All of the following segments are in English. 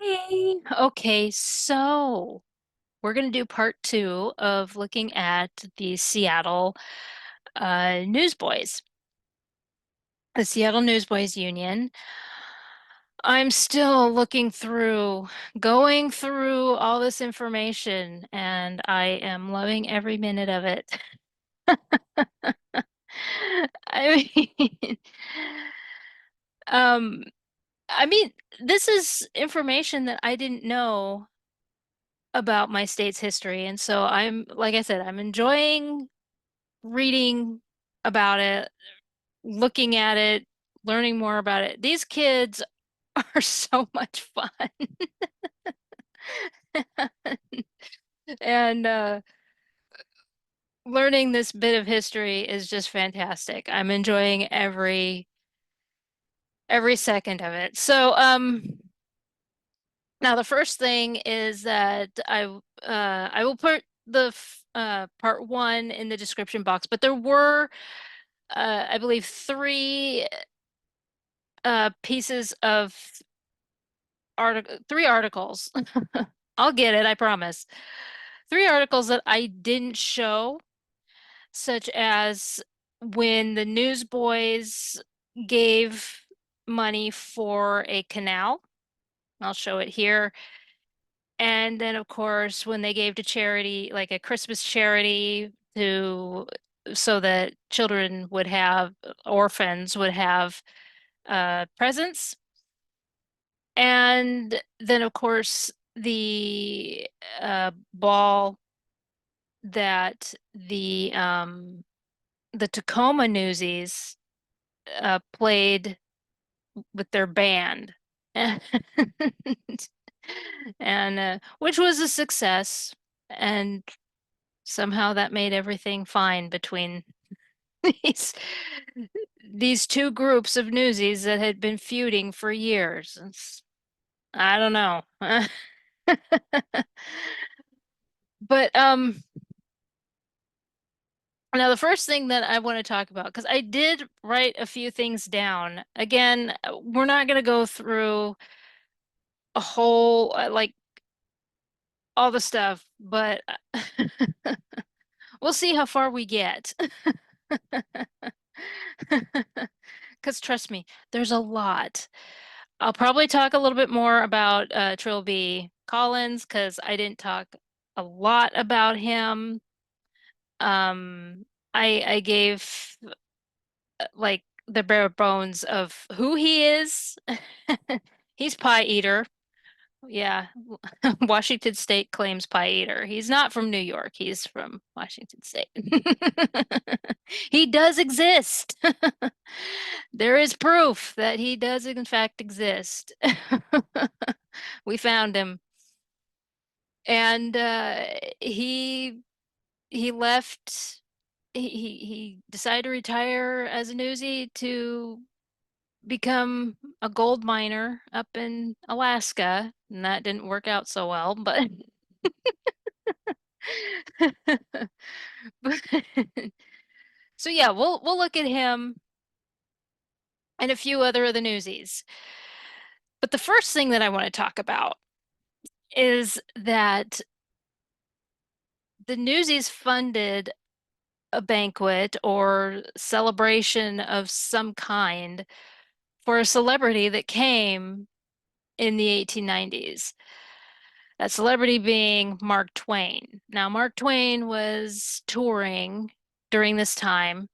Hey, okay, so we're going to do part two of looking at the Seattle Newsboys, the Seattle Newsboys Union. I'm still going through all this information, and I am loving every minute of it. I mean, um, I mean, this is information that I didn't know about my state's history. And so like I said, I'm enjoying reading about it, looking at it, learning more about it. These kids are so much fun. And learning this bit of history is just fantastic. I'm enjoying every second of it. So, now the first thing is that I will put the part one in the description box, but there were I believe pieces of three articles. I'll get it, I promise. Three articles that I didn't show, such as when the newsboys gave money for a canal. I'll show it here. And then, of course, when they gave to charity, like a Christmas charity to so that children would have, orphans would have presents. And then, of course, ball that the Tacoma Newsies played with their band, and which was a success, and somehow that made everything fine between these these two groups of newsies that had been feuding for years. I don't know. But now the first thing that I want to talk about, because I did write a few things down. Again, we're not going to go through a whole like all the stuff, but we'll see how far we get. Because trust me, there's a lot. I'll probably talk a little bit more about Trilby Collins because I didn't talk a lot about him. Um, I gave like the bare bones of who he is. He's pie eater. Yeah. Washington State claims pie eater. He's not from New York. He's from Washington State. He does exist. There is proof that he does in fact exist. We found him. And he left he decided to retire as a newsie to become a gold miner up in Alaska, and that didn't work out so well, but so yeah, we'll look at him and a few other of the newsies. But the first thing that I want to talk about is that the newsies funded a banquet or celebration of some kind for a celebrity that came in the 1890s. That celebrity being Mark Twain. Now, Mark Twain was touring during this time.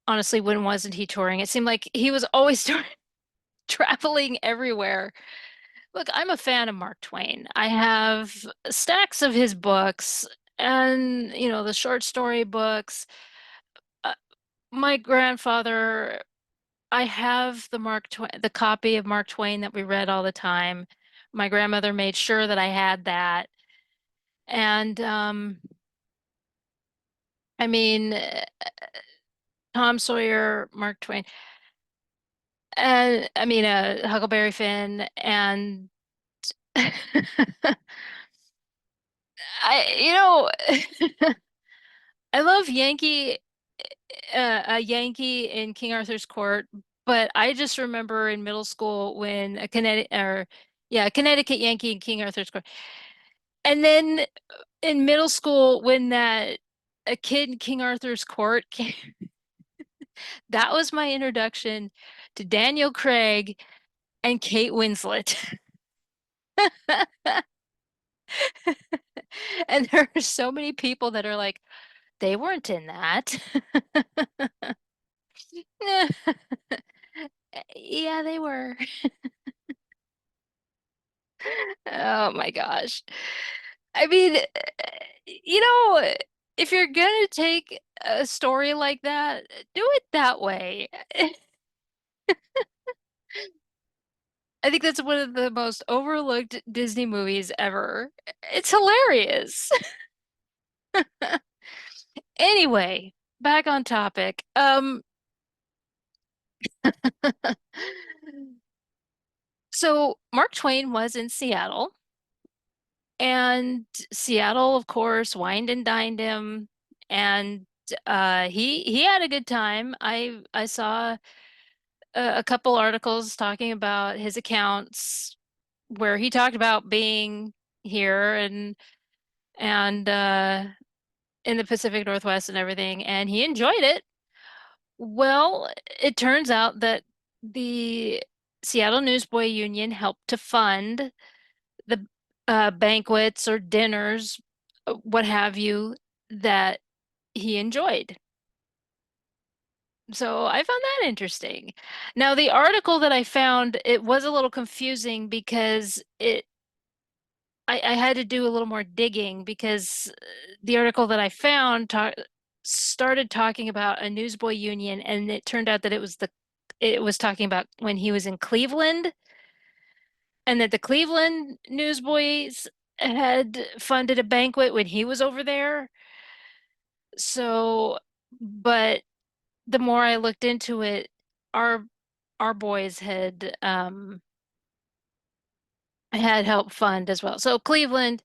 Honestly, when wasn't he touring? It seemed like he was always traveling everywhere. Look, I'm a fan of Mark Twain. I have stacks of his books and, the short story books. Uh, my grandfather, I have the copy of Mark Twain that we read all the time. My grandmother made sure that I had that. And I mean, Tom Sawyer, Mark Twain, and I mean, Huckleberry Finn, and I love a Yankee in King Arthur's Court, but I just remember in middle school when a Connecticut or Yeah, Connecticut Yankee and King Arthur's Court. And then in middle school, when that a kid in King Arthur's Court came, that was my introduction to Daniel Craig and Kate Winslet. And there are so many people that are like, they weren't in that. Yeah, they were. Oh my gosh. I mean, if you're gonna take a story like that, do it that way. I think that's one of the most overlooked Disney movies ever. It's hilarious. Anyway, back on topic. So Mark Twain was in Seattle, and Seattle, of course, wined and dined him, and he had a good time. I saw a couple articles talking about his accounts where he talked about being here and in the Pacific Northwest and everything, and he enjoyed it. Well, it turns out that the Seattle Newsboy Union helped to fund the banquets or dinners, what have you, that he enjoyed. So I found that interesting. Now, the article that I found, it was a little confusing because I had to do a little more digging because the article that I found started talking about a newsboy union, and it turned out that it was talking about when he was in Cleveland, and that the Cleveland Newsboys had funded a banquet when he was over there. So, but the more I looked into it, our our boys had helped fund as well. So Cleveland,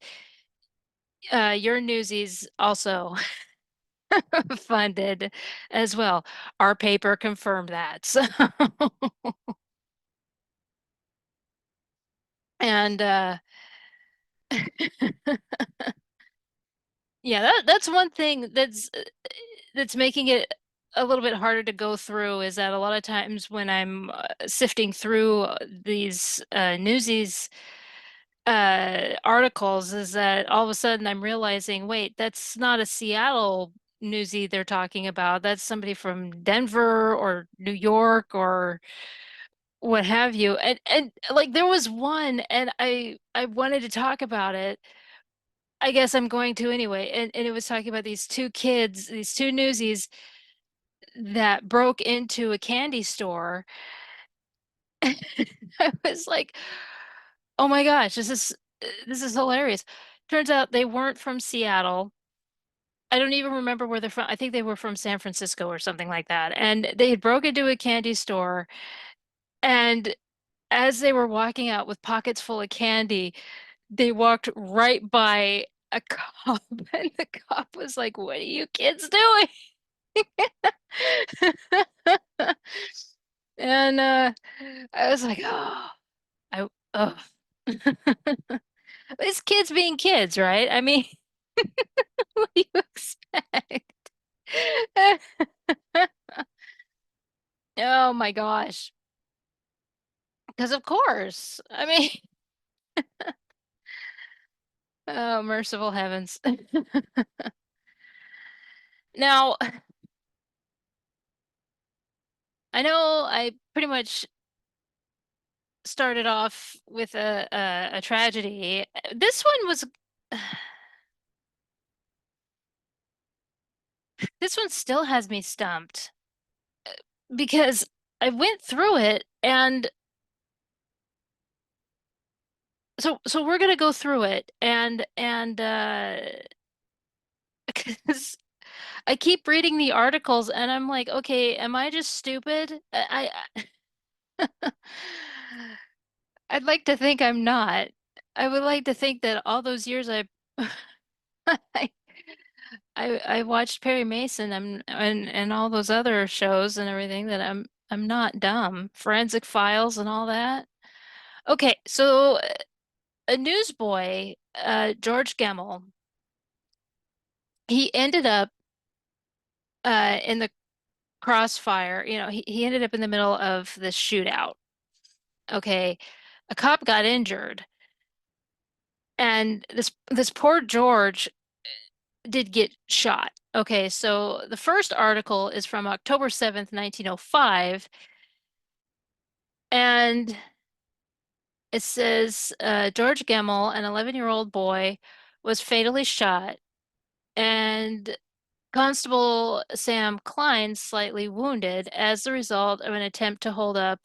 your Newsies also funded as well. Our paper confirmed that. So, and yeah, that's one thing that's making it a little bit harder to go through is that a lot of times when I'm sifting through these Newsies articles is that all of a sudden I'm realizing, wait, that's not a Seattle newsie they're talking about. That's somebody from Denver or New York or what have you. And like there was one and I wanted to talk about it. I guess I'm going to anyway. And it was talking about these two kids, these two newsies that broke into a candy store. I was like, "Oh my gosh, this is hilarious." Turns out they weren't from Seattle. I don't even remember where they're from. I think they were from San Francisco or something like that. And they had broke into a candy store, and as they were walking out with pockets full of candy, they walked right by a cop, and the cop was like, "What are you kids doing?" And I was like, "Oh, oh." It's kids being kids, right? I mean, what do you expect? Oh my gosh. Because of course. I mean, oh, merciful heavens. Now, I know I pretty much started off with a tragedy. This one was this one still has me stumped because I went through it and so we're gonna go through it and 'cause I keep reading the articles and I'm like, okay, am I just stupid? I'd like to think I'm not. I would like to think that all those years I I watched Perry Mason and all those other shows and everything that I'm not dumb. Forensic Files and all that. Okay, so a newsboy, George Gemmell, he ended up in the crossfire. He ended up in the middle of this shootout. Okay, a cop got injured, and this poor George did get shot. Okay, so the first article is from October 7th, 1905, and it says George Gemmell, an 11-year-old boy, was fatally shot, and Constable Sam Klein slightly wounded as the result of an attempt to hold up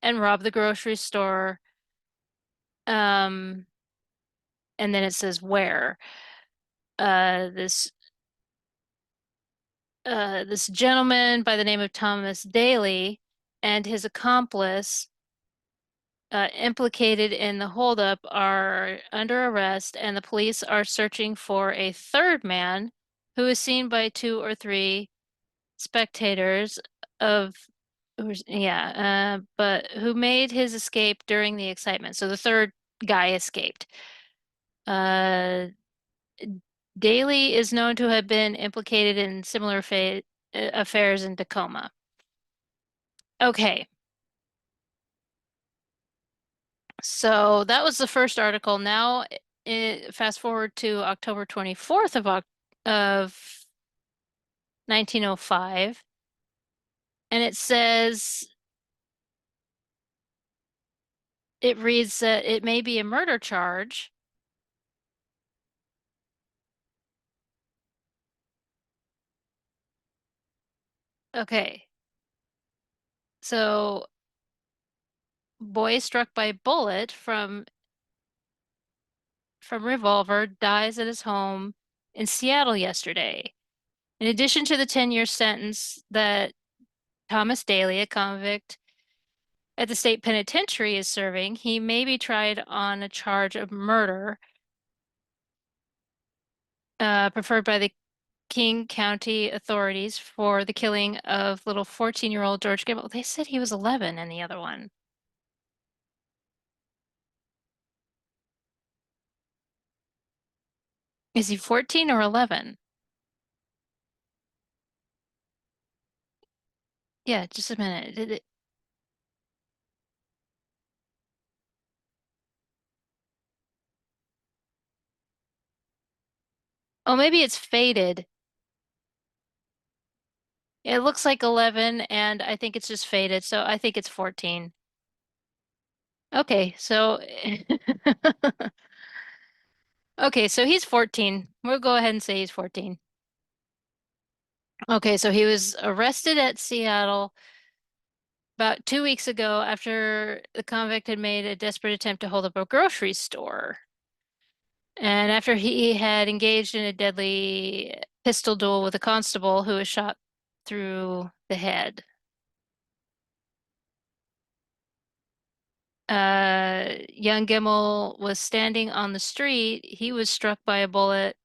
and rob the grocery store. Um, and then it says where. This this gentleman by the name of Thomas Daly and his accomplice implicated in the holdup are under arrest, and the police are searching for a third man who is seen by two or three spectators of but who made his escape during the excitement. So the third guy escaped. Uh, Daly is known to have been implicated in similar fa affairs in Tacoma. Okay, so that was the first article. Now, fast forward to October 24th of 1905, and it says it reads that it may be a murder charge. Okay, so boy struck by bullet from revolver dies at his home in Seattle yesterday. In addition to the 10-year sentence that Thomas Daly, a convict at the state penitentiary, is serving, he may be tried on a charge of murder, preferred by the King County authorities for the killing of little 14-year-old George Gable. They said he was 11 in the other one. Is he 14 or 11? Yeah, just a minute. Oh, maybe it's faded. It looks like 11, and I think it's just faded, so I think it's 14. Okay, so okay, so he's 14. We'll go ahead and say he's 14. Okay, so he was arrested at Seattle about 2 weeks ago after the convict had made a desperate attempt to hold up a grocery store. And after he had engaged in a deadly pistol duel with a constable who was shot through the head. Young Gemmell was standing on the street. He was struck by a bullet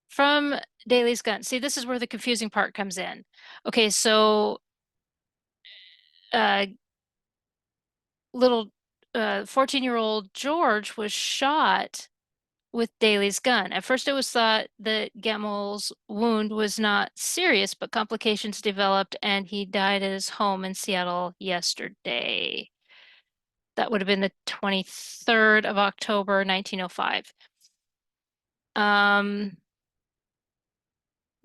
from Daly's gun. See, this is where the confusing part comes in. Okay, so uh, little 14-year-old George was shot with Daly's gun. At first, it was thought that Gemmell's wound was not serious, but complications developed and he died at his home in Seattle yesterday. That would have been the 23rd of October, 1905. Um,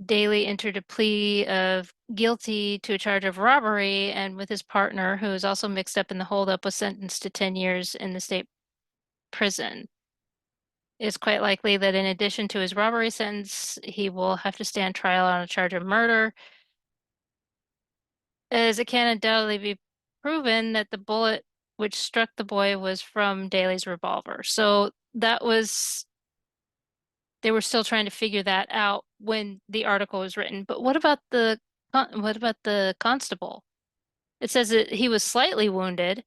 Daly entered a plea of guilty to a charge of robbery, and with his partner, who was also mixed up in the holdup, was sentenced to 10 years in the state prison. It's quite likely that in addition to his robbery sentence, he will have to stand trial on a charge of murder, as it can undoubtedly be proven that the bullet which struck the boy was from Daly's revolver. So they were still trying to figure that out when the article was written. But what about the constable? It says that he was slightly wounded,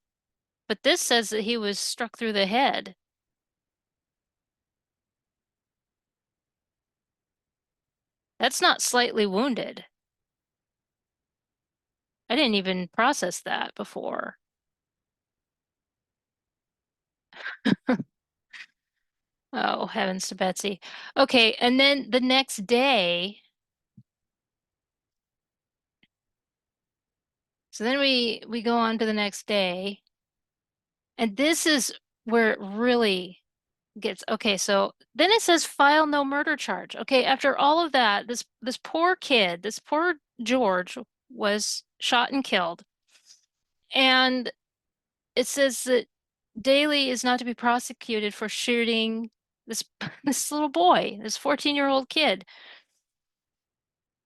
but this says that he was struck through the head. That's not slightly wounded. I didn't even process that before. Oh, heavens to Betsy. Okay, and then the next day, so then we go on to the next day, and this is where it really gets okay. So then it says file no murder charge. Okay, after all of that, this poor kid, this poor George was shot and killed, and it says that Daley is not to be prosecuted for shooting this this little boy, this 14-year-old kid.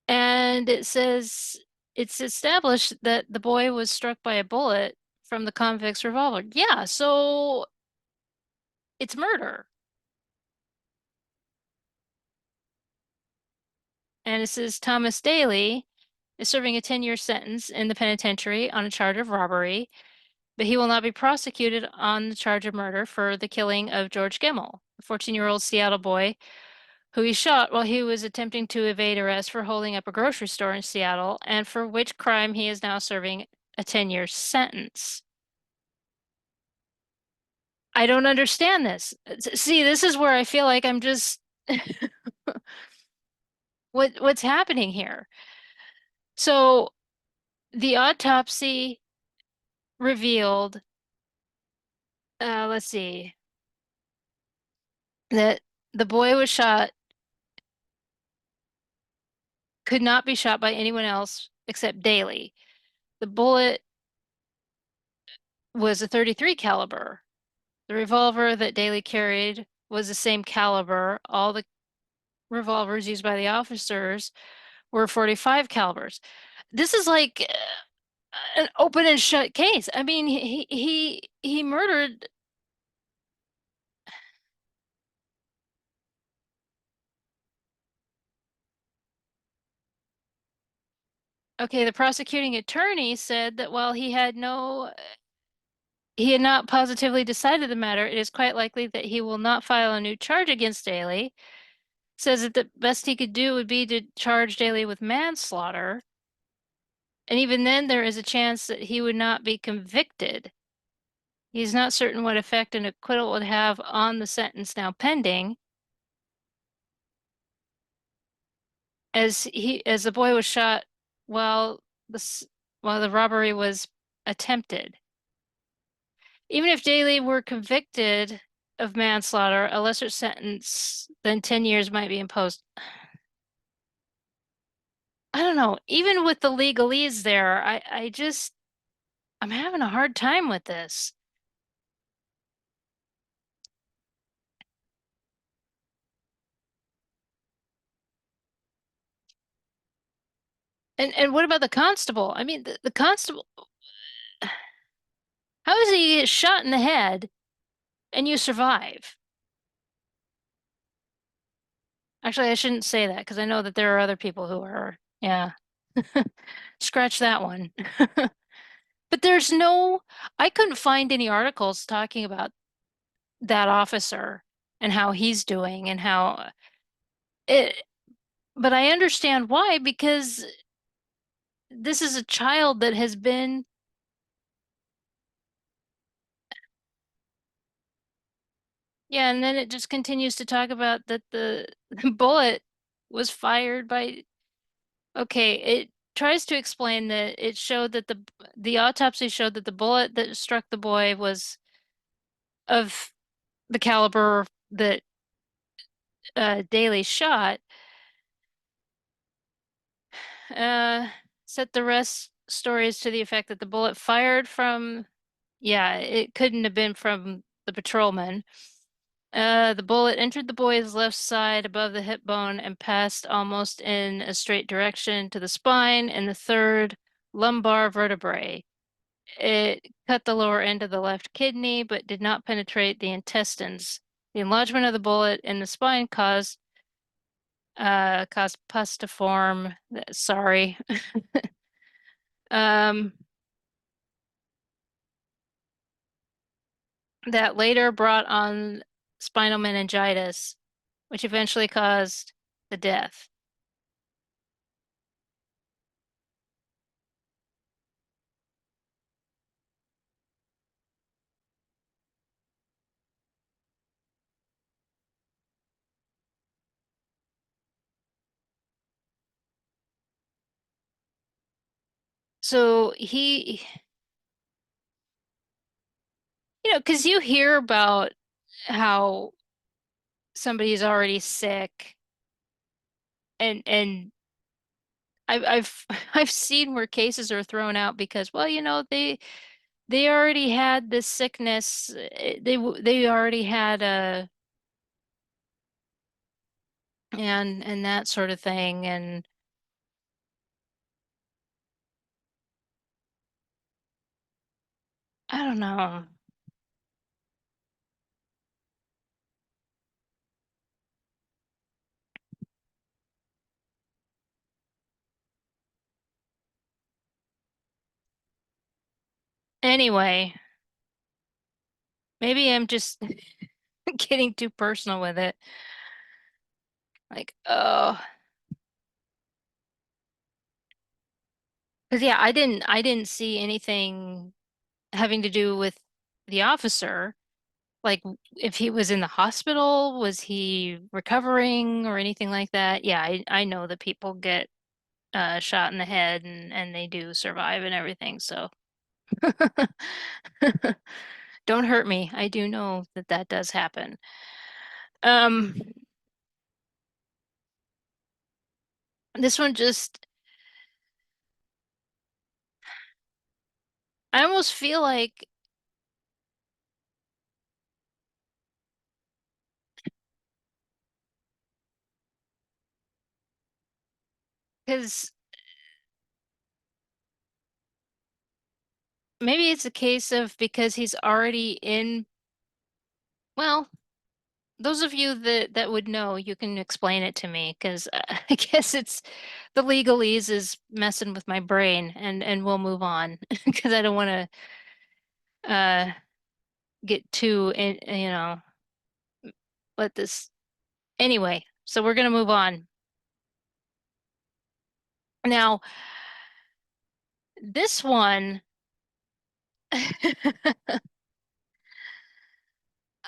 And it says it's established that the boy was struck by a bullet from the convict's revolver. Yeah, so it's murder. And it says Thomas Daley is serving a 10-year sentence in the penitentiary on a charge of robbery, but he will not be prosecuted on the charge of murder for the killing of George Gemmell, a 14-year-old Seattle boy who he shot while he was attempting to evade arrest for holding up a grocery store in Seattle, and for which crime he is now serving a 10-year sentence. I don't understand this. See, this is where I feel like I'm just what's happening here? So the autopsy revealed, let's see, that the boy was shot, could not be shot by anyone else except Daley. The bullet was a 33 caliber. The revolver that Daley carried was the same caliber. All the revolvers used by the officers were 45 calibers. This is like an open and shut case. I mean, he murdered. Okay, the prosecuting attorney said that while he had not positively decided the matter, it is quite likely that he will not file a new charge against Daley. Says that the best he could do would be to charge Daley with manslaughter, and even then, there is a chance that he would not be convicted. He's not certain what effect an acquittal would have on the sentence now pending, as the boy was shot while while the robbery was attempted. Even if Daley were convicted of manslaughter, a lesser sentence than 10 years might be imposed. I don't know. Even with the legalese there, I'm having a hard time with this. And what about the constable? I mean, the constable, how is he get shot in the head and you survive? Actually, I shouldn't say that because I know that there are other people who are, yeah. Scratch that one. But I couldn't find any articles talking about that officer and how he's doing and how it, but I understand why, because this is a child that has been, yeah, and then it just continues to talk about that the bullet was fired by, okay, it tries to explain that it showed that the autopsy showed that the bullet that struck the boy was of the caliber that Daley shot, uh, set the rest stories to the effect that the bullet fired from, yeah, it couldn't have been from the patrolman. The bullet entered the boy's left side above the hip bone and passed almost in a straight direction to the spine and the third lumbar vertebrae. It cut the lower end of the left kidney, but did not penetrate the intestines. The enlargement of the bullet in the spine caused pus to form. Sorry. Um, that later brought on spinal meningitis, which eventually caused the death. So because you hear about how somebody's already sick, and I've I've seen where cases are thrown out because, well, they already had this sickness. They already had a and that sort of thing, and I don't know. Anyway, maybe I'm just getting too personal with it. Like, oh, because yeah, I didn't see anything having to do with the officer. Like, if he was in the hospital, was he recovering or anything like that? Yeah, I know that people get shot in the head and they do survive and everything. So don't hurt me. I do know that that does happen. Um, this one just, I almost feel like, because maybe it's a case of because he's already in, well, those of you that would know, you can explain it to me because I guess it's the legalese is messing with my brain, and we'll move on because I don't want to get too in, let this anyway. So we're gonna move on. Now, this one,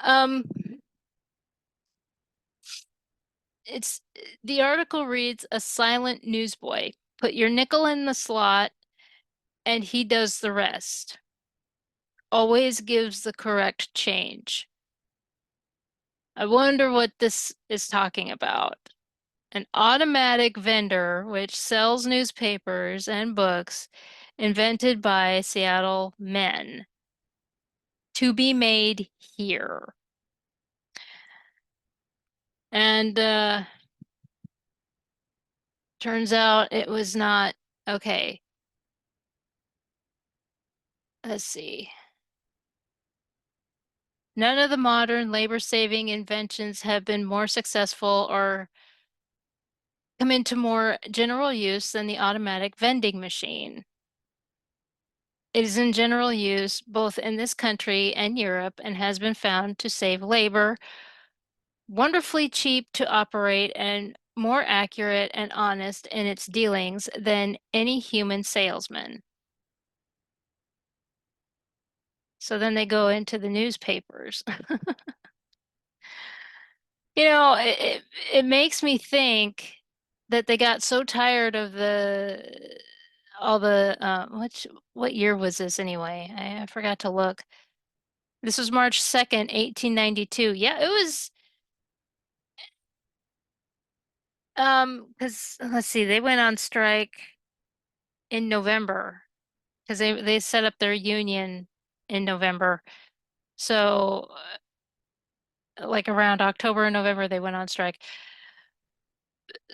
um, it's the article reads a silent newsboy. Put your nickel in the slot and he does the rest. Always gives the correct change. I wonder what this is talking about. An automatic vendor which sells newspapers and books invented by Seattle men to be made here. And turns out it was not okay. Let's see. None of the modern labor-saving inventions have been more successful or come into more general use than the automatic vending machine. It is in general use both in this country and Europe and has been found to save labor, wonderfully cheap to operate, and more accurate and honest in its dealings than any human salesman. So then they go into the newspapers. It makes me think that they got so tired of the all the what year was this anyway? I forgot to look. This was March 2nd, 1892. Yeah, it was because let's see, they went on strike in November because they set up their union in November. So like around October and November they went on strike.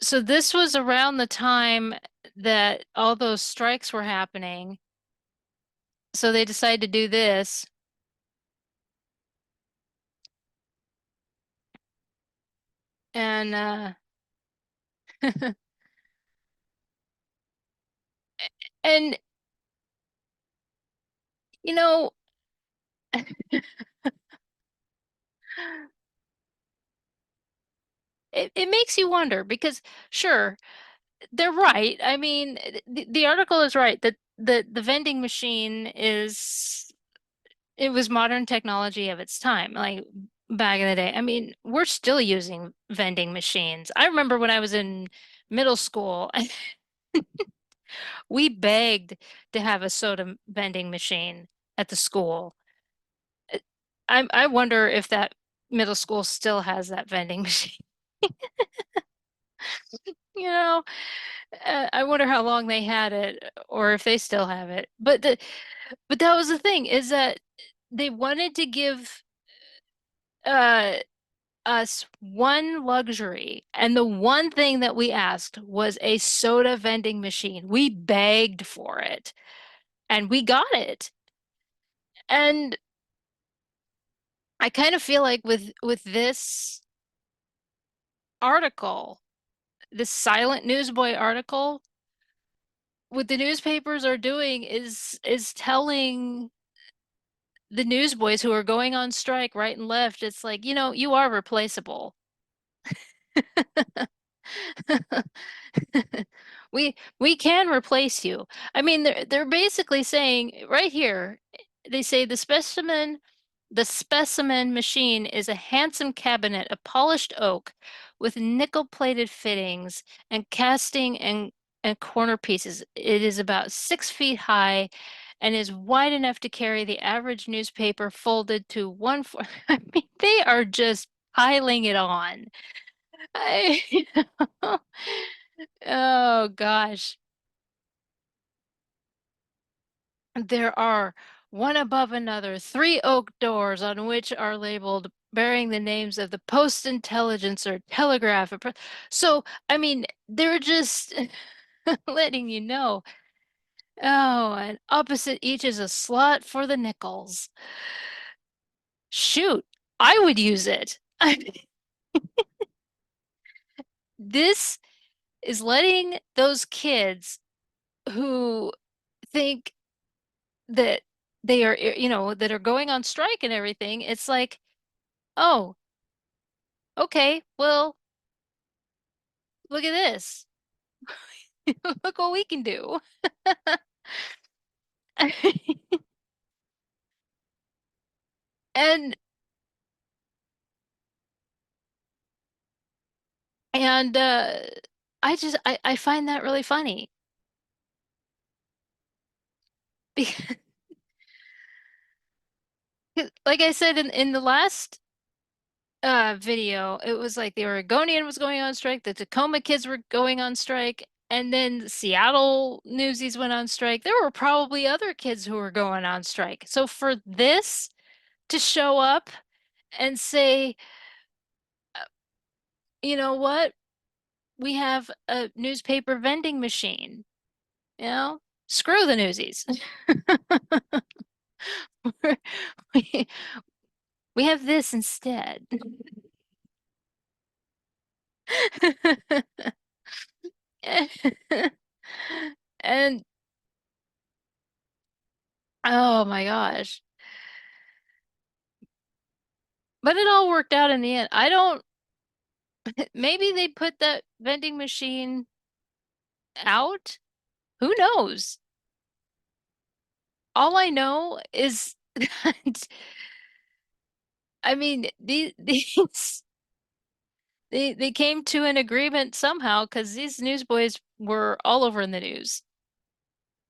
So this was around the time that all those strikes were happening. So they decided to do this. And and you know, it makes you wonder because sure, they're right. I mean, the article is right that the vending machine is it was modern technology of its time, like back in the day. I mean, we're still using vending machines. I remember when I was in middle school, We begged to have a soda vending machine at the school. I wonder if that middle school still has that vending machine. You know, I wonder how long they had it or if they still have it. But that was the thing is that they wanted to give uh us one luxury, and the one thing that we asked was a soda vending machine. We begged for it, and we got it. And I kind of feel like with this article, this silent newsboy article, what the newspapers are doing is telling the newsboys who are going on strike right and left, it's like, you are replaceable. We can replace you. I mean, they're basically saying right here, they say the specimen machine is a handsome cabinet of polished oak with nickel-plated fittings and casting and corner pieces. It is about 6 feet high and is wide enough to carry the average newspaper folded to one four. I mean, they are just piling it on. I, oh gosh. There are one above another, three oak doors on which are labeled bearing the names of the Post Intelligence or Telegraph. So, I mean, they're just letting you know. Oh, and opposite each is a slot for the nickels. Shoot, I would use it. This is letting those kids who think that they are, that are going on strike and everything, it's like, oh, okay, well, look at this. Look what we can do. And and I find that really funny. Because, like I said in the last video, it was like the Oregonian was going on strike, the Tacoma kids were going on strike, and then the Seattle newsies went on strike. There were probably other kids who were going on strike. So for this to show up and say, you know what? We have a newspaper vending machine. You know, screw the newsies. We, we have this instead. And oh my gosh. But it all worked out in the end. I don't, maybe they put that vending machine out. Who knows? All I know is that, I mean, these they came to an agreement somehow because these newsboys were all over in the news,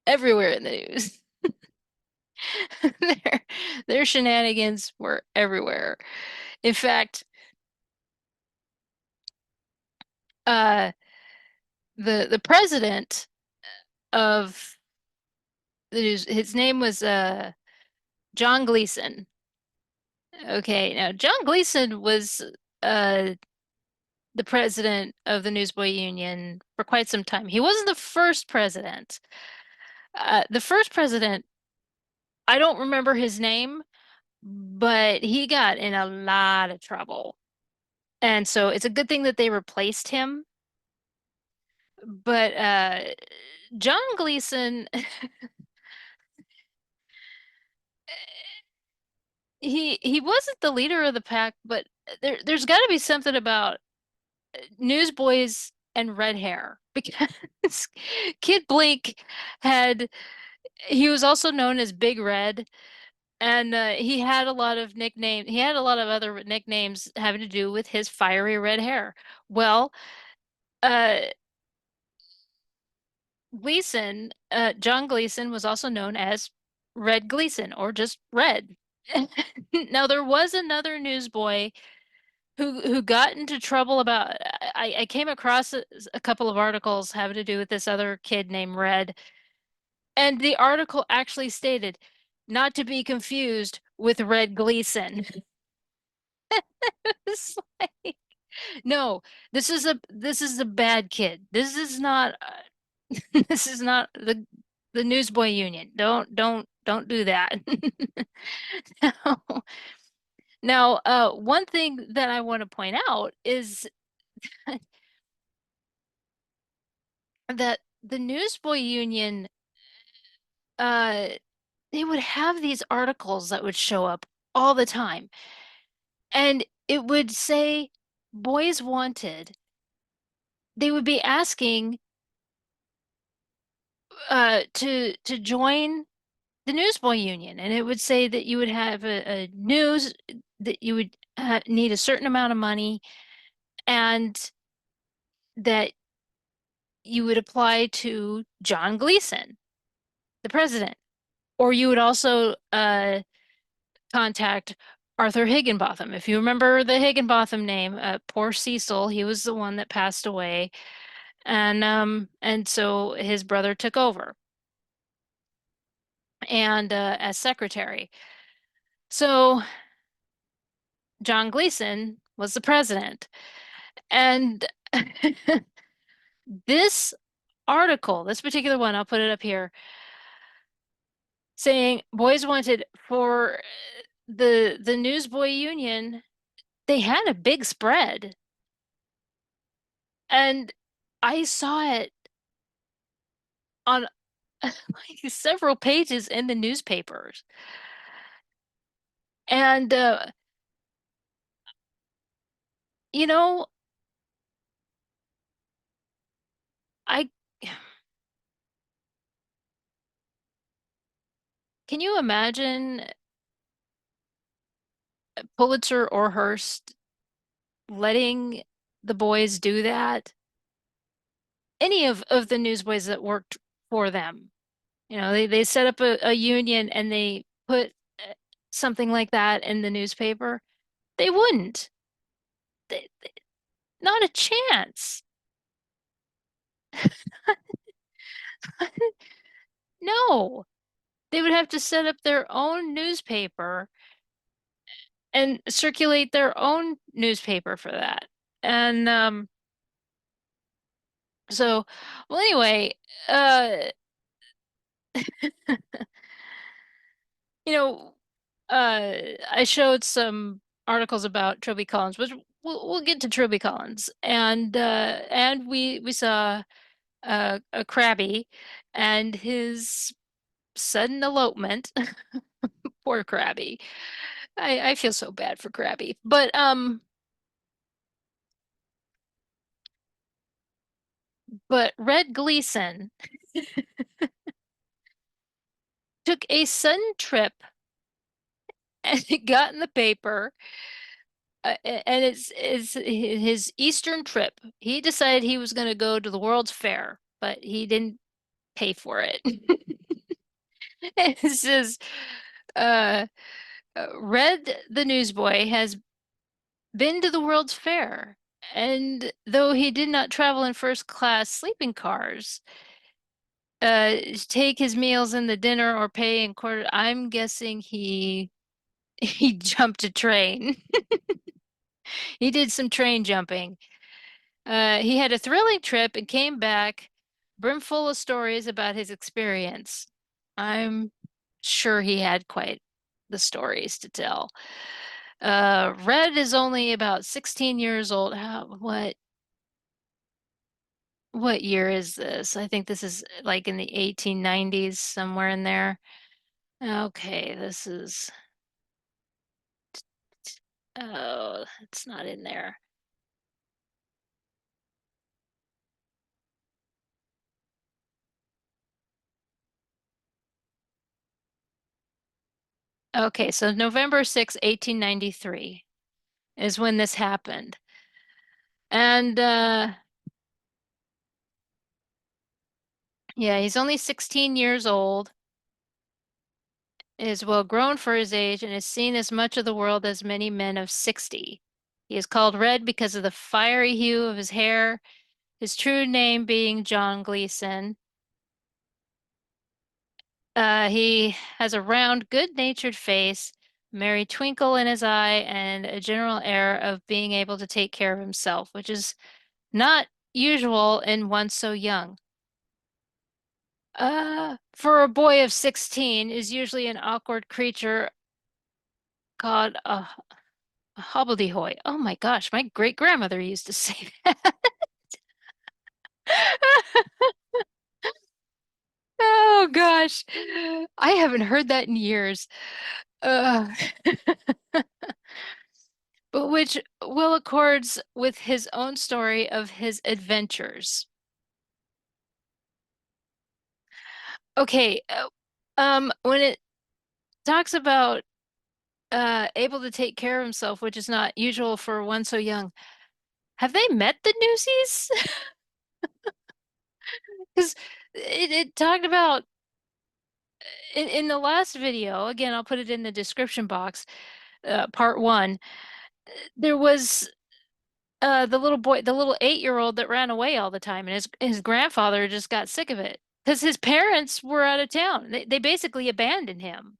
everywhere in the news. Their their shenanigans were everywhere. In fact, uh, the president of the news, his name was John Gleason. Okay, now John Gleason was uh the president of the Newsboy Union for quite some time. He wasn't the first president. The first president, I don't remember his name, but he got in a lot of trouble. And so it's a good thing that they replaced him. But John Gleason, he wasn't the leader of the pack, but there's got to be something about newsboys and red hair because Kid Blink had he was also known as Big Red, and he had a lot of nickname. He had a lot of other nicknames having to do with his fiery red hair. Well, uh, Gleason, John Gleason was also known as Red Gleason or just Red. Now there was another newsboy who got into trouble about I came across a couple of articles having to do with this other kid named Red, and the article actually stated not to be confused with Red Gleason. It's like, no, this is a bad kid. This is not this is not the Newsboy Union. Don't do that. Now, one thing that I want to point out is that the Newsboy Union, uh, they would have these articles that would show up all the time, and it would say "Boys Wanted." They would be asking to join the Newsboy Union, and it would say that you would have a news that you would need a certain amount of money, and that you would apply to John Gleason, the president, or you would also contact Arthur Higginbotham. If you remember the Higginbotham name, poor Cecil, he was the one that passed away, and so his brother took over and as secretary. So John Gleason was the president. And this article, this particular one, I'll put it up here, saying boys wanted for the Newsboy Union, they had a big spread. And I saw it on like several pages in the newspapers. And you know, I can you imagine Pulitzer or Hearst letting the boys do that? Any of the newsboys that worked for them. They set up a union and they put something like that in the newspaper. They wouldn't. Not a chance. No. They would have to set up their own newspaper and circulate their own newspaper for that. And so, well, anyway, uh, you know, I showed some articles about Trilby Collins, which we'll get to Trilby Collins, and we saw a Krabby and his sudden elopement. Poor Krabby. I feel so bad for Krabby, but Red Gleason took a sudden trip and it got in the paper. And it's his Eastern trip. He decided he was going to go to the World's Fair, but he didn't pay for it. It says, uh, Red the Newsboy has been to the World's Fair, and though he did not travel in first class sleeping cars, take his meals in the dinner or pay in quarter, I'm guessing he jumped a train. He did some train jumping. He had a thrilling trip and came back brimful of stories about his experience. I'm sure he had quite the stories to tell. Red is only about 16 years old. What year is this? I think this is like in the 1890s, somewhere in there. Okay, this is, oh, it's not in there. Okay, so November 6, 1893 is when this happened. And Yeah, he's only 16 years old, is well grown for his age, and has seen as much of the world as many men of 60. He is called Red because of the fiery hue of his hair, his true name being John Gleason. He has a round, good-natured face, merry twinkle in his eye, and a general air of being able to take care of himself, which is not usual in one so young. For a boy of 16 is usually an awkward creature called a hobbledehoy. Oh my gosh, my great grandmother used to say that. Oh gosh, I haven't heard that in years. Uh, but which will accords with his own story of his adventures. Okay, when it talks about able to take care of himself, which is not usual for one so young, have they met the Newsies? Because it talked about in the last video, again, I'll put it in the description box, part one, there was the little boy, the little 8-year-old that ran away all the time, and his grandfather just got sick of it because his parents were out of town. They basically abandoned him.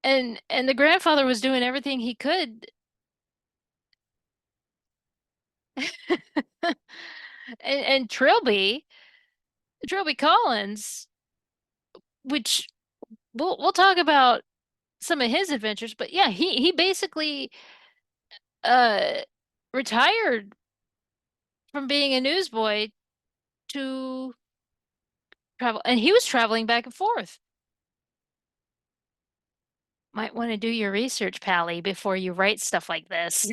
And the grandfather was doing everything he could. And Trilby Collins, which we'll talk about some of his adventures, but yeah, he basically uh retired from being a newsboy to travel, and he was traveling back and forth. Might want to do your research, Pally, before you write stuff like this.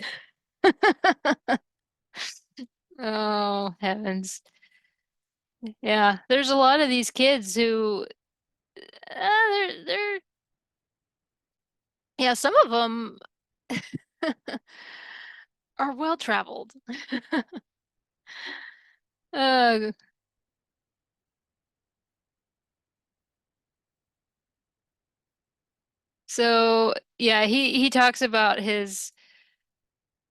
Oh, heavens. Yeah, there's a lot of these kids who they're yeah, some of them are well traveled. Uh, so yeah, he talks about his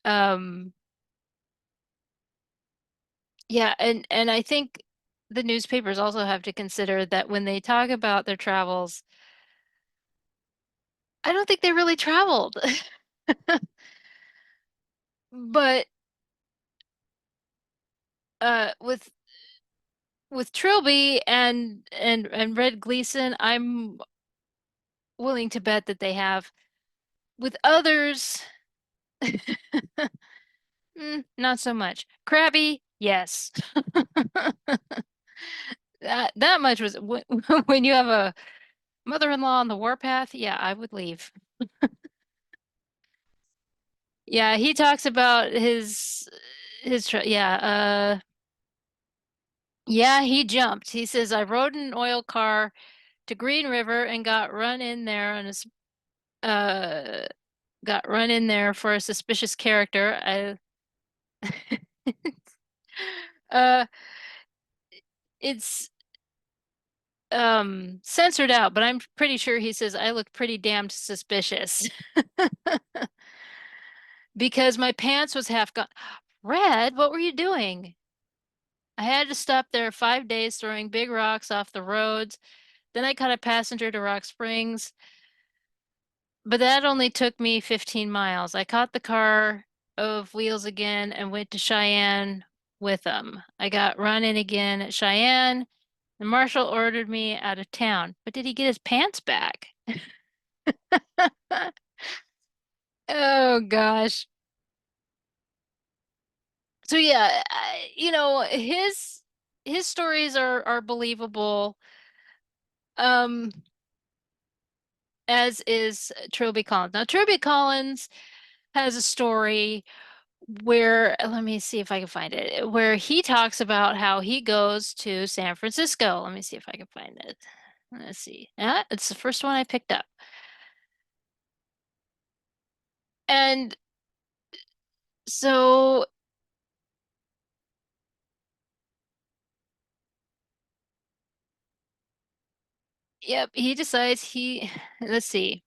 um yeah, and I think the newspapers also have to consider that when they talk about their travels, I don't think they really traveled. But with Trilby and Red Gleason, I'm willing to bet that they have. With others, not so much. Crabby, yes. That much was when you have a mother-in-law on the warpath, yeah, I would leave. Yeah, he talks about yeah, yeah, he jumped. He says I rode in an oil car to Green River and uh got run in there for a suspicious character. Uh it's censored out, but I'm pretty sure he says I looked pretty damned suspicious because my pants was half gone. Red, what were you doing? I had to stop there 5 days throwing big rocks off the roads. Then I caught a passenger to Rock Springs, but that only took me 15 miles. I caught the car of wheels again and went to Cheyenne with them. I got run in again at Cheyenne. The marshal ordered me out of town. But did he get his pants back? Oh gosh. So yeah, his stories are believable. Um, as is Trilby Collins. Now Trilby Collins has a story where let me see if I can find it, where he talks about how he goes to San Francisco. Let me see if I can find it. Let's see. Yeah, it's the first one I picked up. And so Yep, he decides let's see.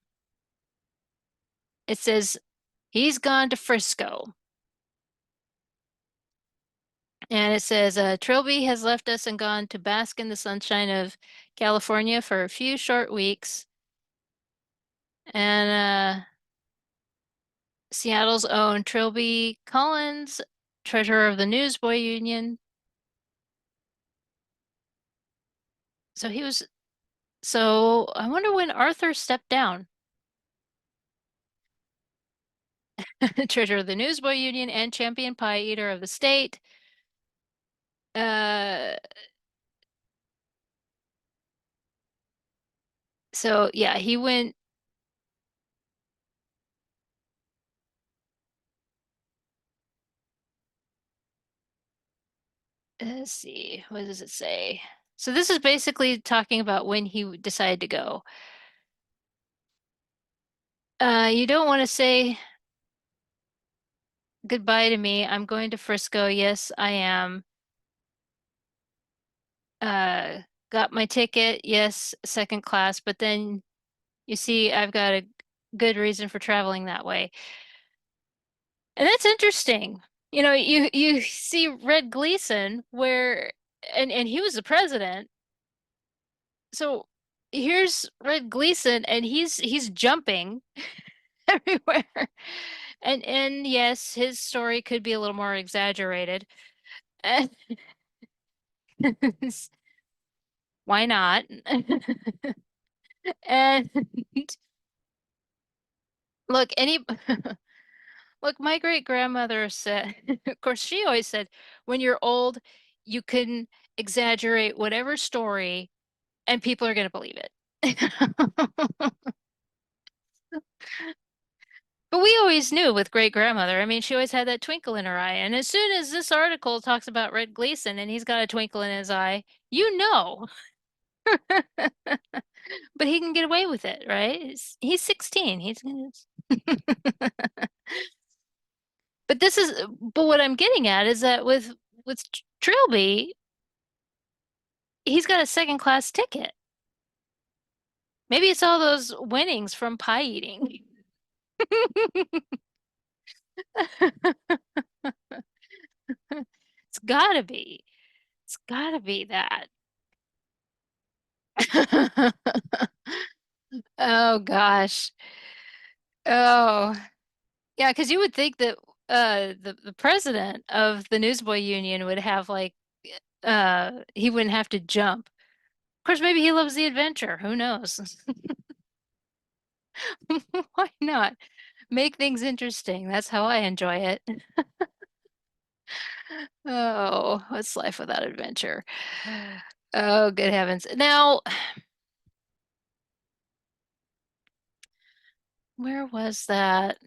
It says he's gone to Frisco. And it says, Trilby has left us and gone to bask in the sunshine of California for a few short weeks. And Seattle's own Trilby Collins, treasurer of the Newsboy Union. So he was, so I wonder when Arthur stepped down. Treasurer of the Newsboy Union and champion pie eater of the state. Uh, so yeah, he went, let's see, what does it say? So this is basically talking about when he decided to go. You don't want to say goodbye to me. I'm going to Frisco. Yes, I am. Uh, got my ticket. Yes, second class. But then you see, I've got a good reason for traveling that way. And that's interesting. You see Red Gleason where and he was the president. So here's Red Gleason and he's jumping everywhere. And yes, his story could be a little more exaggerated. And why not? And look, look, my great grandmother said, of course, she always said, when you're old, you can exaggerate whatever story and people are going to believe it. But we always knew with great grandmother. I mean, she always had that twinkle in her eye. And as soon as this article talks about Red Gleason and he's got a twinkle in his eye, you know. But he can get away with it, right? He's 16. But what I'm getting at is that with Trilby, he's got a second class ticket. Maybe it's all those winnings from pie eating. It's gotta be. It's gotta be that. Oh gosh. Oh. Yeah, because you would think that the president of the Newsboy Union would have like he wouldn't have to jump. Of course, maybe he loves the adventure. Who knows? Why not? Make things interesting. That's how I enjoy it. Oh, what's life without adventure? Oh, good heavens. Now, where was that?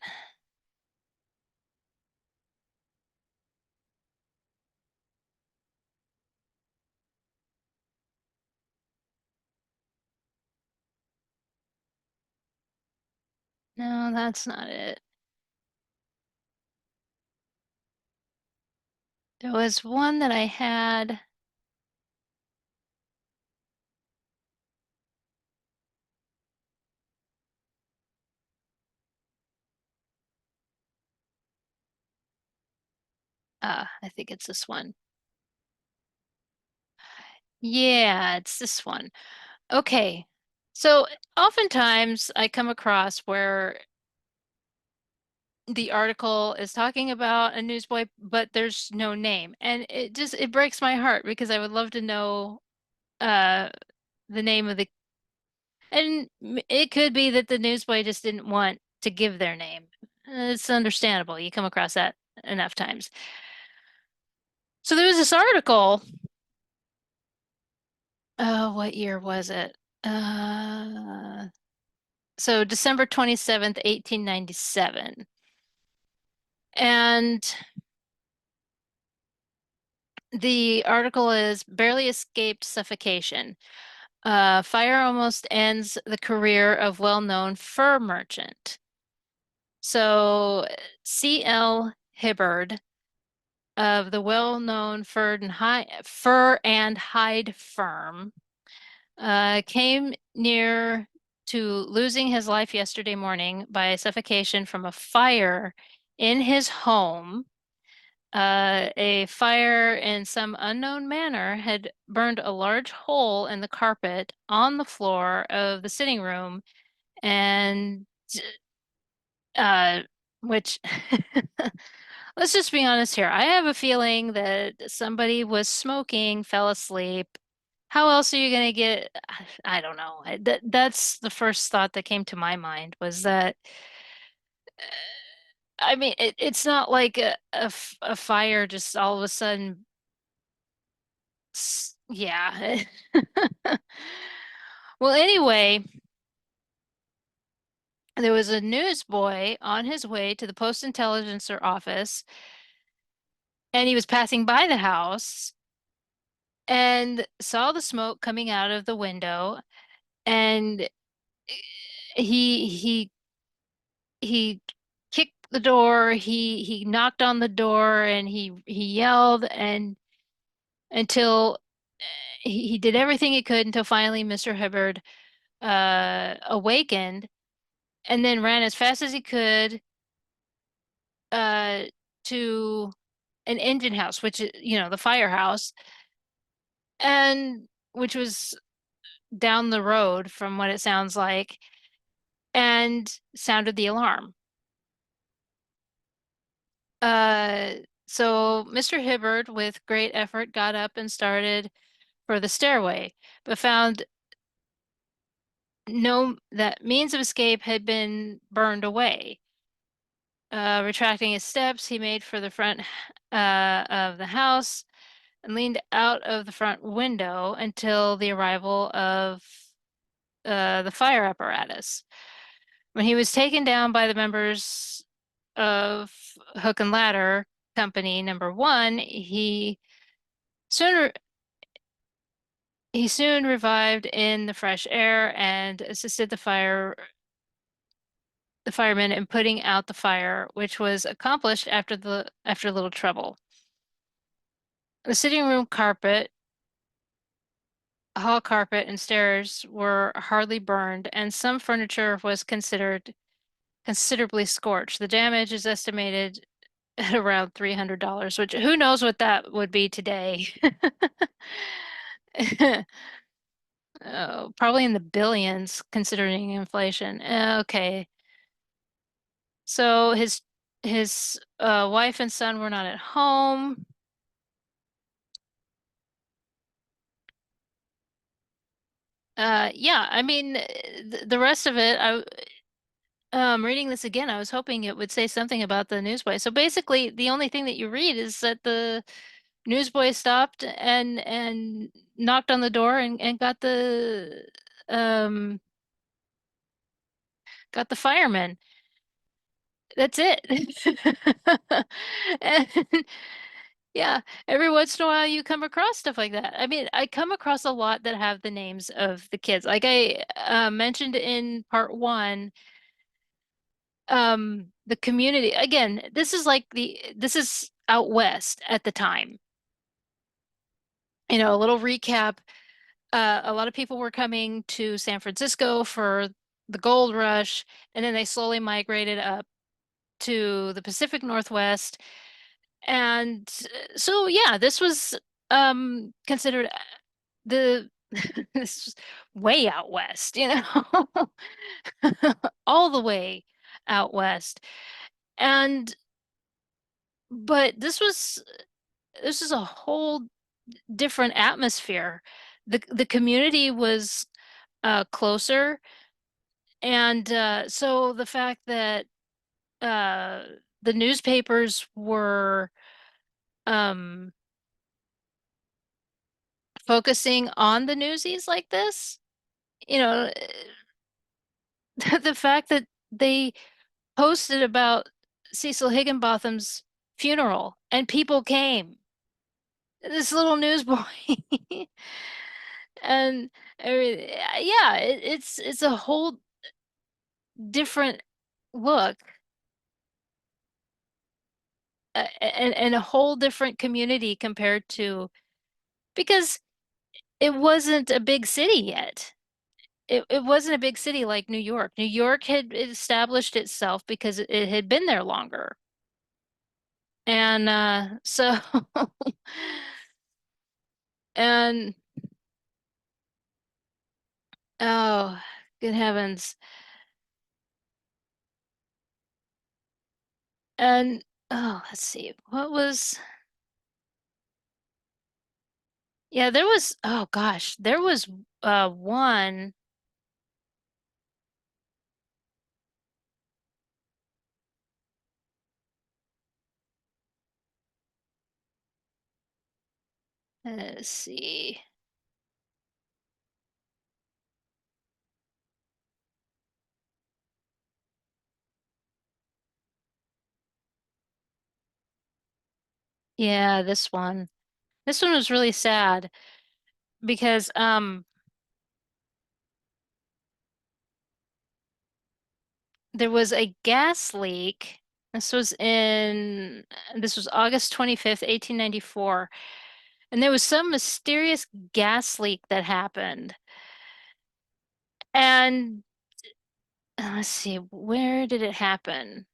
No, that's not it. There was one that I had. I think it's this one. Yeah, it's this one. Okay. So oftentimes I come across where the article is talking about a newsboy, but there's no name. And it breaks my heart because I would love to know uh the name of the and it could be that the newsboy just didn't want to give their name. It's understandable. You come across that enough times. So there was this article. Oh, what year was it? So December 27th, 1897. And the article is barely escaped suffocation. Fire almost ends the career of well-known fur merchant. So C.L. Hibbard of the well-known fur and hide firm came near to losing his life yesterday morning by suffocation from a fire in his home. A fire in some unknown manner had burned a large hole in the carpet on the floor of the sitting room, and uh, which let's just be honest here. I have a feeling that somebody was smoking, fell asleep. How else are you going to get? I don't know. That's the first thought that came to my mind was that, I mean, it's not like a fire just all of a sudden, yeah. Well, anyway, there was a newsboy on his way to the Post Intelligencer office, and he was passing by the house and saw the smoke coming out of the window, and he he kicked the door, he knocked on the door, and he yelled and until he did everything he could until finally Mr. Hibbard awakened, and then ran as fast as he could uh to an engine house, which is, the firehouse, and which was down the road from what it sounds like, and sounded the alarm. Uh, so Mr. Hibbard, with great effort, got up and started for the stairway, but found no that means of escape had been burned away. Retracting his steps, he made for the front of the house and leaned out of the front window until the arrival of the fire apparatus. When he was taken down by the members of Hook and Ladder Company Number One, soon he soon revived in the fresh air and assisted the firemen in putting out the fire, which was accomplished after a little trouble. The sitting room carpet, hall carpet, and stairs were hardly burned, and some furniture was considered considerably scorched. The damage is estimated at around $300, which who knows what that would be today. Oh, probably in the billions considering inflation. Okay. So his wife and son were not at home. Yeah, I mean, the rest of it, reading this again, I was hoping it would say something about the newsboy. So basically, the only thing that you read is that the newsboy stopped and knocked on the door and um got the firemen. That's it. And yeah, every once in a while you come across stuff like that. I mean, I come across a lot that have the names of the kids. Like I mentioned in part one, the community, again, this is out west at the time. A little recap. A lot of people were coming to San Francisco for the gold rush, and then they slowly migrated up to the Pacific Northwest. And so, yeah, this was considered the this was way out west, all the way out west. And but this was a whole different atmosphere. The community was closer, and so the fact that uh, the newspapers were um, focusing on the newsies like this, you know, the fact that they posted about Cecil Higginbotham's funeral and people came, this little newsboy, and yeah, it's a whole different look, and a whole different community compared to, because it wasn't a big city yet. It wasn't a big city like New York. New York had established itself because it had been there longer. And so and oh, good heavens. And oh, let's see. What was Yeah, there was oh gosh, there was one. Let's see. Yeah, this one. This one was really sad because there was a gas leak. This was in this was August 25th, 1894. And there was some mysterious gas leak that happened. And let's see, where did it happen?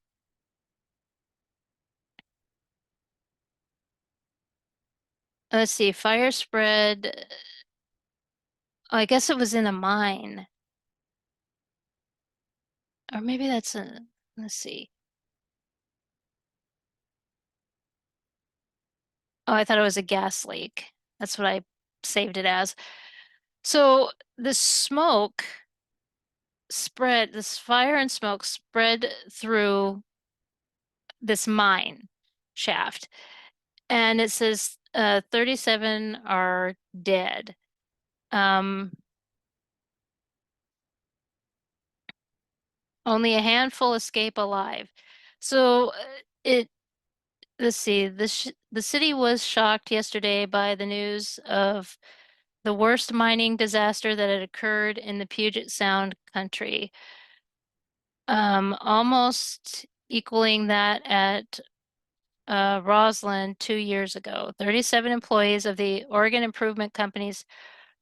Let's see, fire spread. Oh, I guess it was in a mine. Or maybe that's a, let's see. Oh, I thought it was a gas leak. That's what I saved it as. So the smoke spread, this fire and smoke spread through this mine shaft. And it says 37 are dead. Um, Only a handful escape alive. So it let's see, the city was shocked yesterday by the news of the worst mining disaster that had occurred in the Puget Sound country, almost equaling that at Roslyn 2 years ago. 37 employees of the Oregon Improvement Company's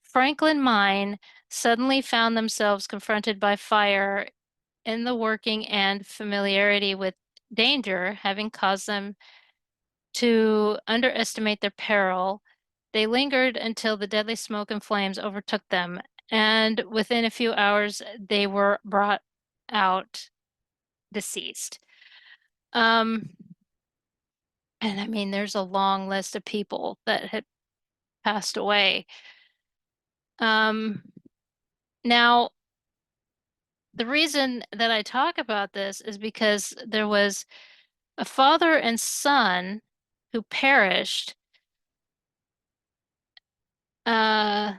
Franklin mine suddenly found themselves confronted by fire in the working and familiarity with danger having caused them to underestimate their peril. They lingered until the deadly smoke and flames overtook them, and within a few hours they were brought out deceased. Um, and I mean, there's a long list of people that had passed away. Um, Now, the reason that I talk about this is because there was a father and son who perished. Uh,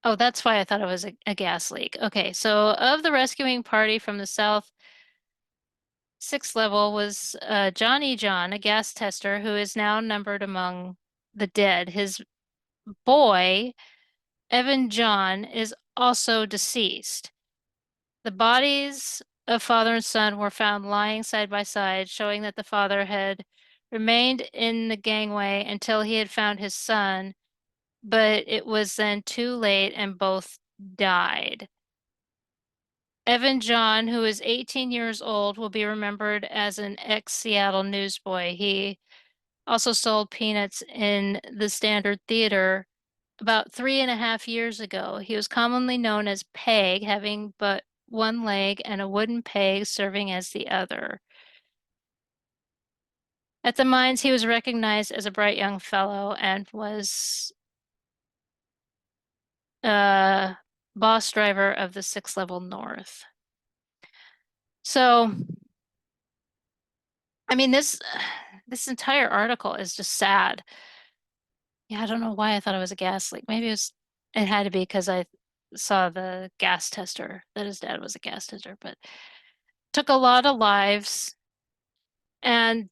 oh, that's why I thought it was a gas leak. Okay, so of the rescuing party from the South sixth level was Johnny John, a gas tester who is now numbered among the dead. His boy, Evan John, is also deceased. The bodies of father and son were found lying side by side, showing that the father had remained in the gangway until he had found his son, but it was then too late and both died. Evan John, who is 18 years old, will be remembered as an ex-Seattle newsboy. He also sold peanuts in the Standard Theater about 3.5 years ago. He was commonly known as Peg, having but one leg and a wooden peg serving as the other. At the mines, he was recognized as a bright young fellow and was uh, boss driver of the sixth level north. So, I mean, this entire article is just sad. Yeah, I don't know why I thought it was a gas leak. Maybe it had to be because I saw the gas tester that his dad was a gas tester, but took a lot of lives and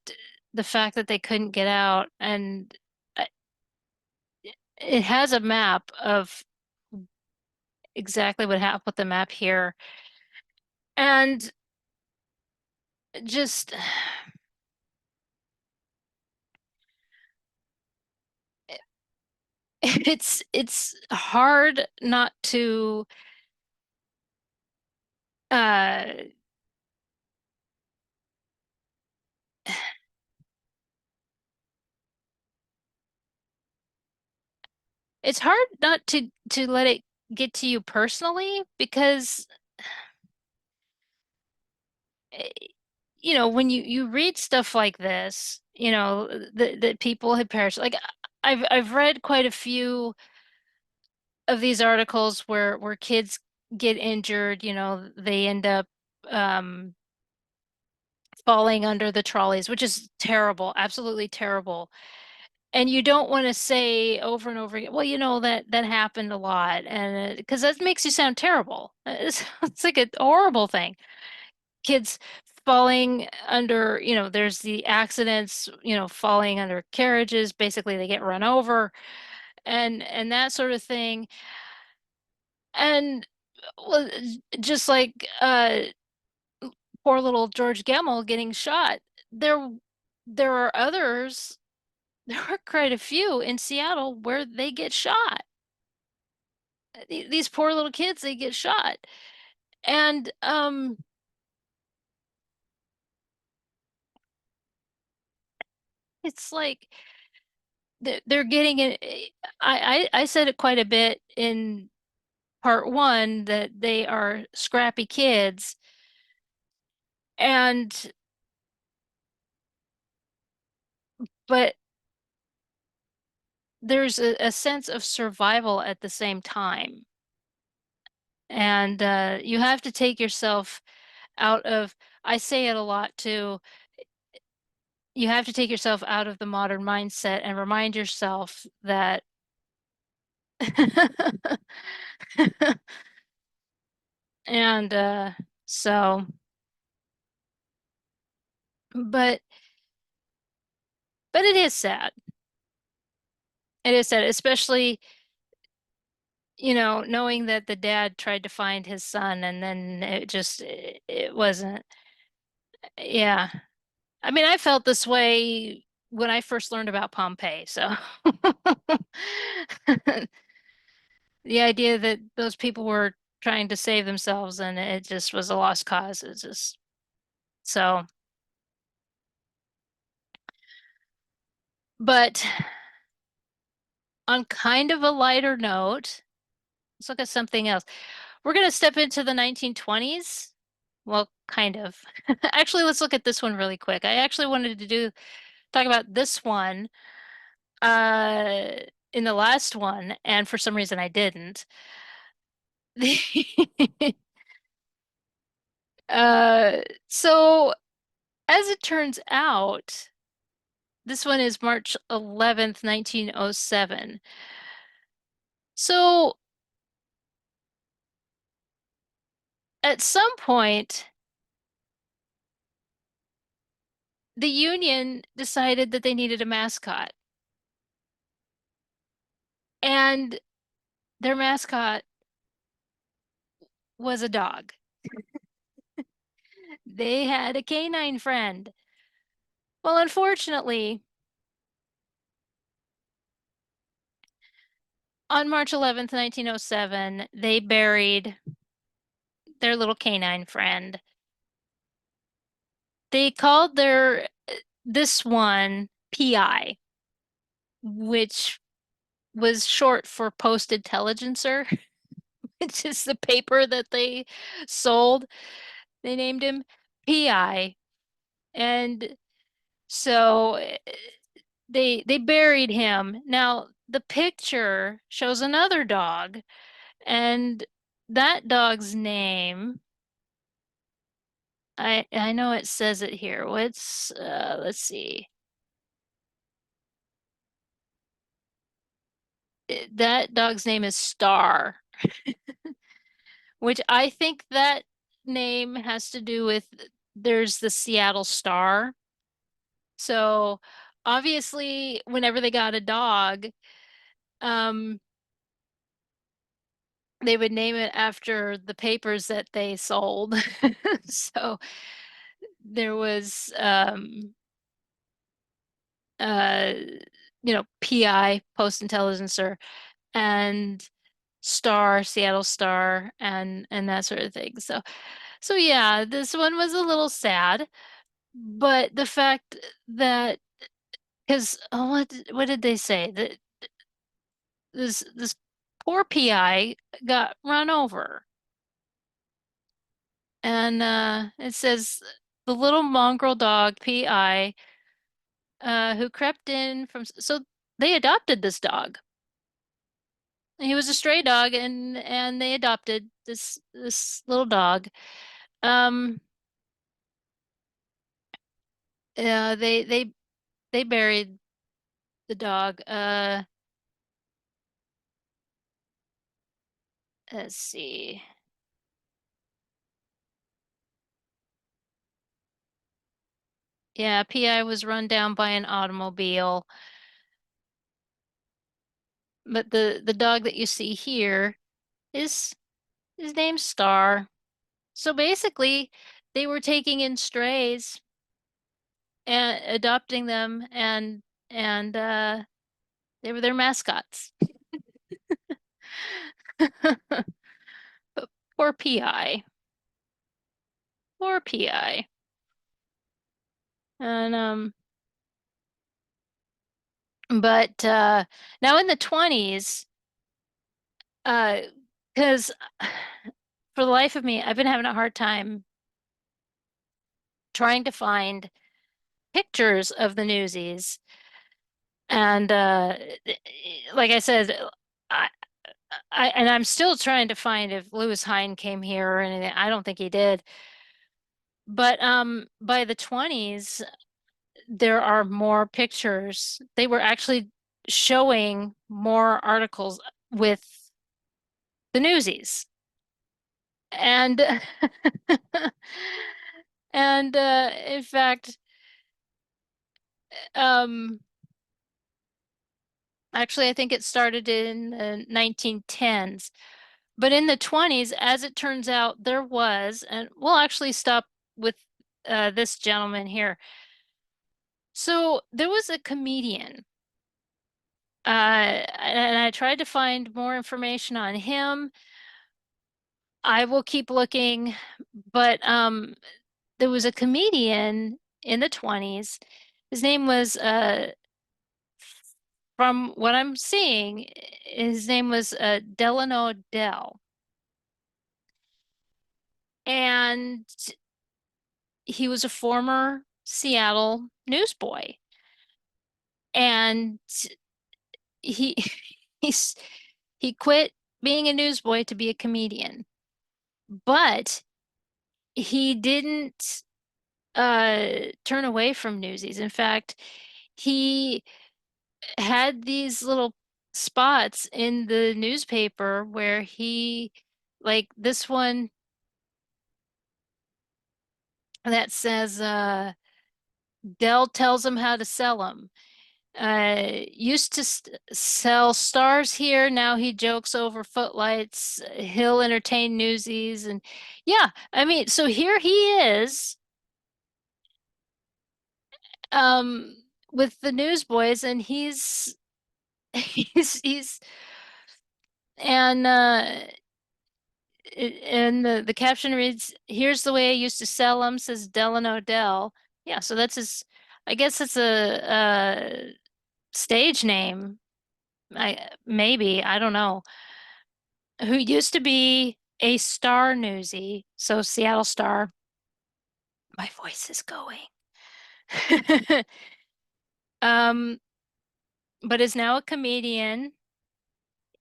the fact that they couldn't get out and uh, it has a map of exactly what happened with the map here and just it's hard not to uh it's hard not to let it get to you personally because eh, when you read stuff like this, that people had perished. Like I've read quite a few of these articles where kids get injured, they end up um falling under the trolleys, which is terrible, absolutely terrible. And you don't want to say over and over again, well, that happened a lot, and because that makes you sound terrible. It's like a horrible thing. Kids falling under, there's the accidents, falling under carriages. Basically, they get run over, and that sort of thing. And well, just like poor little George Gemmell getting shot. There, there are others. There are quite a few in Seattle where they get shot. These poor little kids, they get shot. And it's like they're getting it. I said it quite a bit in part one that they are scrappy kids. And but there's a sense of survival at the same time. And you have to take yourself out of, I say it a lot too, you have to take yourself out of the modern mindset and remind yourself that and so but but it is sad. It is sad, especially, knowing that the dad tried to find his son and then it wasn't. Yeah. I mean, I felt this way when I first learned about Pompeii, so the idea that those people were trying to save themselves and it just was a lost cause. It's just so. But on kind of a lighter note, let's look at something else. We're going to step into the 1920s. Well, kind of. Actually, let's look at this one really quick. I actually wanted to talk about this one uh in the last one, and for some reason I didn't. Uh, so as it turns out, this one is March 11th, 1907. So at some point, the Union decided that they needed a mascot, and their mascot was a dog. They had a canine friend. Well, unfortunately, on March 11th, 1907, they buried their little canine friend. They called this one PI, which was short for Post Intelligencer, which is the paper that they sold. They named him PI. And so they buried him. Now, the picture shows another dog, and that dog's name, I know it says it here. Let's see. That dog's name is Star, which I think that name has to do with there's the Seattle Star. So obviously, whenever they got a dog, um, they would name it after the papers that they sold. So there was uh PI, Post Intelligencer, and Star, Seattle Star, and that sort of thing. So yeah, this one was a little sad, but the fact that because what did they say? That this poor PI got run over, and it says the little mongrel dog PI who crept in from so they adopted this dog. He was a stray dog, and they adopted this little dog. Um, they buried the dog. Let's see. Yeah, PI was run down by an automobile, but the dog that you see here is his name's Star. So basically, they were taking in strays and adopting them, and they were their mascots. But poor PI. Poor PI. And but now in the 20s, uh, because for the life of me, I've been having a hard time trying to find pictures of the Newsies. And like I said, I, I'm still trying to find if Lewis Hine came here or anything. I don't think he did. But by the 20s, there are more pictures. They were actually showing more articles with the Newsies. And and in fact, um actually I think it started in the 1910s. But in the 20s, as it turns out, there was, and we'll actually stop with this gentleman here. So there was a comedian, and I tried to find more information on him. I will keep looking, but there was a comedian in the 20s. His name was, from what I'm seeing, his name was Delano Dell. And he was a former Seattle newsboy. And he he's he quit being a newsboy to be a comedian. But he didn't turn away from Newsies. In fact, he had these little spots in the newspaper where he, like this one that says, Dell tells him how to sell them. Used to sell stars here. Now he jokes over footlights. He'll entertain newsies. And yeah, I mean, so here he is, um, with the newsboys, and he's and and the caption reads, "Here's the way I used to sell them," says Delano Dell. Yeah, so that's his. I guess it's a stage name. I don't know. Who used to be a Star newsie, so Seattle Star. My voice is going. Um, but is now a comedian.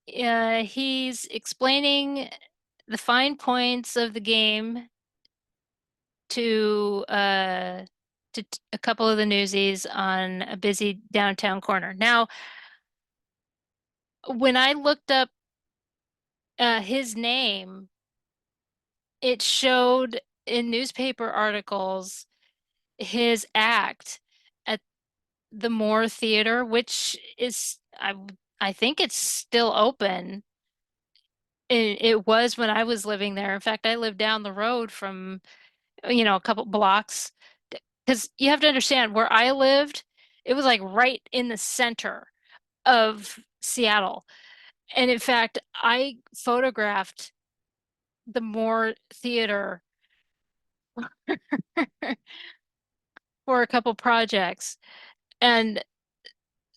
He's explaining the fine points of the game to a couple of the newsies on a busy downtown corner. Now, when I looked up his name, it showed in newspaper articles his act at the Moore Theater, which is I think it's still open. It was when I was living there. In fact, I lived down the road from, a couple blocks. Because you have to understand where I lived, it was like right in the center. of Seattle. And in fact, I photographed the Moore Theater for a couple projects. And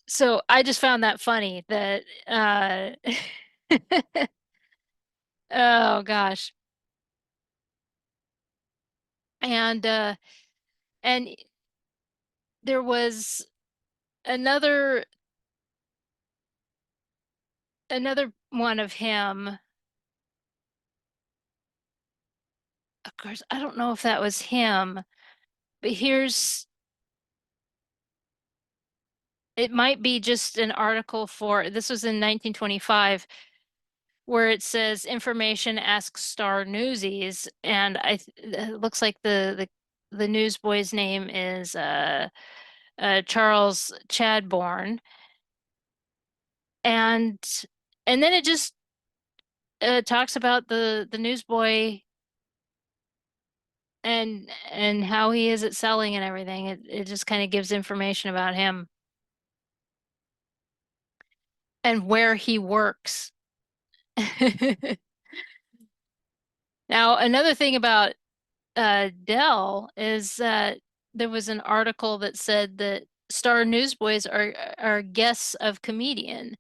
so I just found that funny that oh gosh. And and there was another another one of him. Of course, I don't know if that was him, but here's it might be just an article for this was in 1925 where it says information asks Star Newsies, and it looks like the newsboy's name is Charles Chadbourne, and and then it just talks about the newsboy and how he is at selling and everything. It just kind of gives information about him and where he works. Now, another thing about Dell is that there was an article that said that Star Newsboys are guests of comedian,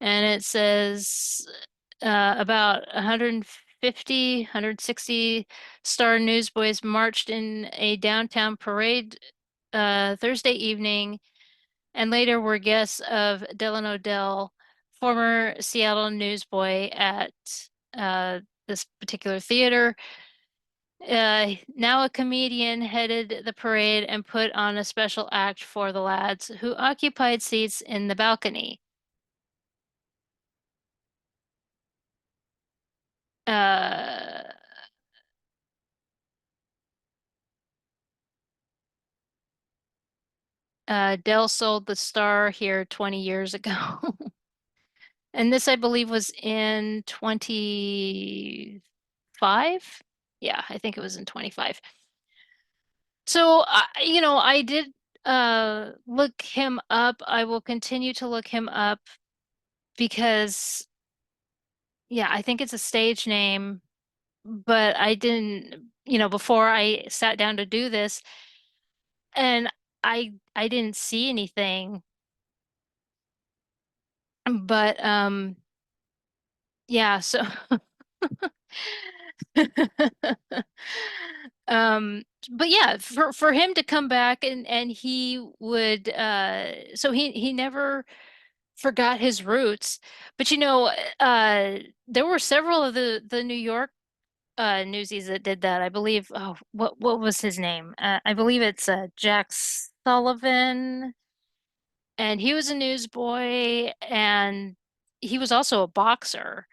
and it says about 150, 160 Star Newsboys marched in a downtown parade Thursday evening, and later were guests of Delano Dell, former Seattle newsboy at this particular theater. Now a comedian headed the parade and put on a special act for the lads who occupied seats in the balcony. Uh, Dell sold the Star here 20 years ago. And this, I believe, was in 25. Yeah, I think it was in 25. So, I did look him up. I will continue to look him up because, yeah, I think it's a stage name, but I didn't, before I sat down to do this, and I didn't see anything, but yeah, so um but yeah, for him to come back and he would so he never forgot his roots. But uh there were several of the New York newsies that did that. I believe, oh, what was his name? I believe it's Jack Sullivan, and he was a newsboy, and he was also a boxer.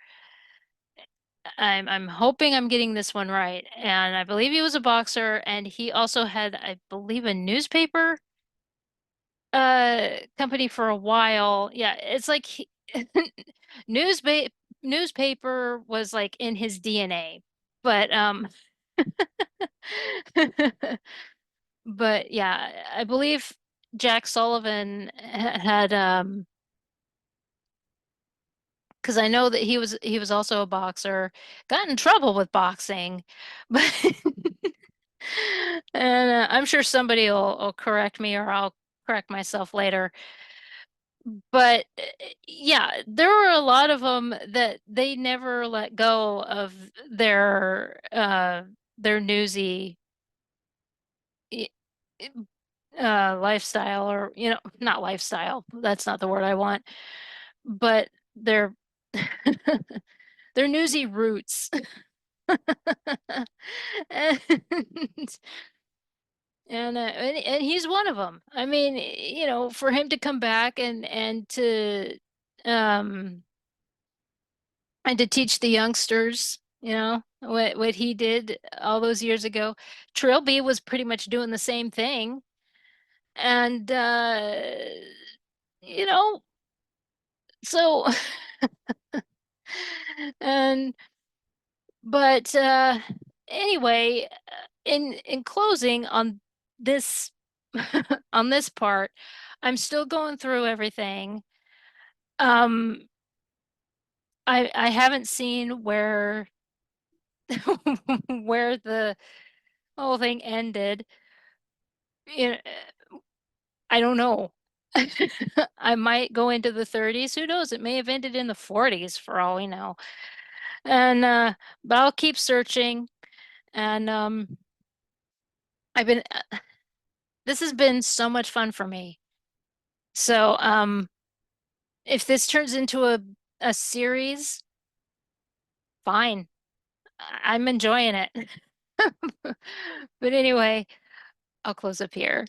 I'm hoping I'm getting this one right. And I believe he was a boxer, and he also had, I believe, a newspaper company for a while. Yeah, it's like newspa newspaper was like in his DNA. But but yeah, I believe Jack Sullivan had because I know that he was also a boxer, got in trouble with boxing, but and I'm sure somebody will correct me or I'll correct myself later. But yeah, there were a lot of them that they never let go of their newsy lifestyle, or not lifestyle. That's not the word I want, but their their newsy roots. And and he's one of them. I mean, for him to come back um and to teach the youngsters, what he did all those years ago. Trilby was pretty much doing the same thing. And you know, so and but anyway, in closing on this on this part, I'm still going through everything. Um, I haven't seen where where the whole thing ended. You I don't know. I might go into the 30s. Who knows? It may have ended in the 40s for all we know. And but I'll keep searching. And I've been this has been so much fun for me. So if this turns into a series, fine. I'm enjoying it. But anyway, I'll close up here.